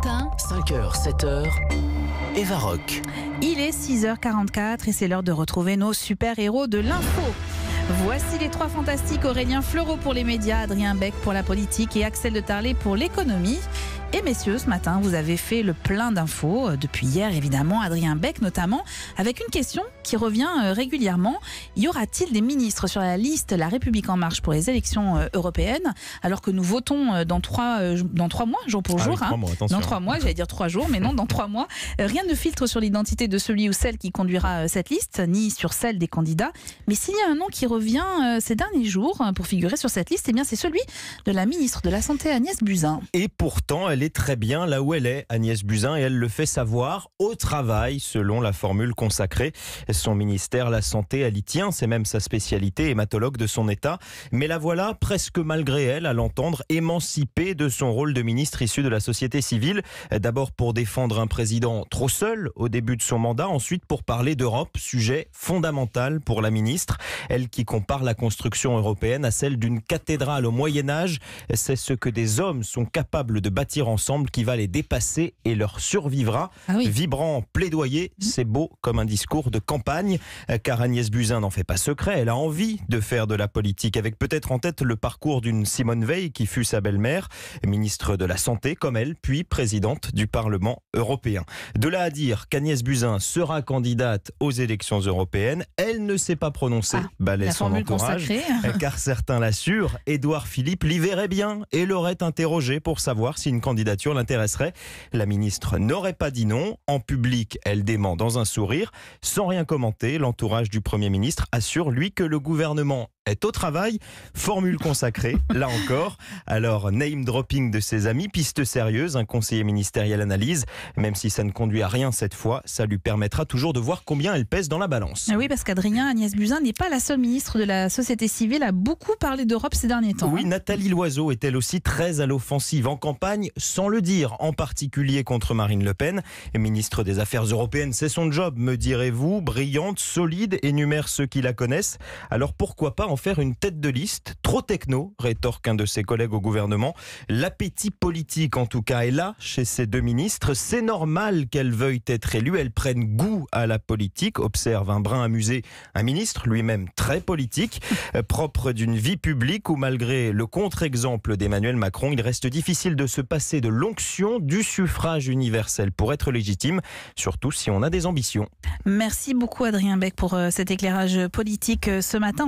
matin, 5h, 7h, Eva Rock. Il est 6h44 et c'est l'heure de retrouver nos super-héros de l'info. Voici les trois fantastiques: Aurélien Fleureau pour les médias, Adrien Beck pour la politique et Axel de Tarlet pour l'économie. Et messieurs, ce matin, vous avez fait le plein d'infos, depuis hier évidemment, Adrien Beck notamment, avec une question qui revient régulièrement. Y aura-t-il des ministres sur la liste La République En Marche pour les élections européennes, alors que nous votons dans 3 mois, jour pour jour. 3 mois, attention. Dans 3 mois, j'allais dire 3 jours, mais non, dans 3 mois. Rien ne filtre sur l'identité de celui ou celle qui conduira cette liste, ni sur celle des candidats. Mais s'il y a un nom qui revient ces derniers jours pour figurer sur cette liste, eh bien c'est celui de la ministre de la Santé, Agnès Buzyn. Et pourtant, elle est très bien là où elle est, Agnès Buzyn, et elle le fait savoir au travail, selon la formule consacrée. Son ministère, la santé, elle y tient, c'est même sa spécialité, hématologue de son état. Mais la voilà, presque malgré elle, à l'entendre, émancipée de son rôle de ministre issu de la société civile. D'abord pour défendre un président trop seul au début de son mandat, ensuite pour parler d'Europe, sujet fondamental pour la ministre. Elle qui compare la construction européenne à celle d'une cathédrale au Moyen-Âge. C'est ce que des hommes sont capables de bâtir ensemble qui va les dépasser et leur survivra. Ah oui. Vibrant plaidoyer, c'est beau comme un discours de campagne, car Agnès Buzyn n'en fait pas secret. Elle a envie de faire de la politique, avec peut-être en tête le parcours d'une Simone Veil qui fut sa belle-mère, ministre de la Santé comme elle, puis présidente du Parlement européen. De là à dire qu'Agnès Buzyn sera candidate aux élections européennes, elle ne s'est pas prononcée, balaie son entourage, car certains l'assurent. Édouard Philippe l'y verrait bien et l'aurait interrogé pour savoir si une candidature l'intéresserait. La ministre n'aurait pas dit non. En public, elle dément dans un sourire. Sans rien commenter, l'entourage du Premier ministre assure, lui, que le gouvernement est au travail. Formule consacrée, là encore. Alors, name dropping de ses amis, piste sérieuse, un conseiller ministériel analyse. Même si ça ne conduit à rien cette fois, ça lui permettra toujours de voir combien elle pèse dans la balance. Oui, parce qu'Adrien, Agnès Buzyn n'est pas la seule ministre de la société civile à beaucoup parler d'Europe ces derniers temps. Oui, Nathalie Loiseau est elle aussi très à l'offensive en campagne, sans le dire, en particulier contre Marine Le Pen. Ministre des Affaires européennes, c'est son job, me direz-vous. Brillante, solide, énumère ceux qui la connaissent. Alors pourquoi pas en faire une tête de liste? Trop techno, rétorque un de ses collègues au gouvernement. L'appétit politique en tout cas est là chez ces deux ministres. C'est normal qu'elles veuillent être élues, elles prennent goût à la politique, observe un brin amusé un ministre lui-même très politique, propre d'une vie publique où malgré le contre-exemple d'Emmanuel Macron, il reste difficile de se passer de l'onction du suffrage universel pour être légitime, surtout si on a des ambitions. Merci beaucoup Adrien Beck pour cet éclairage politique ce matin.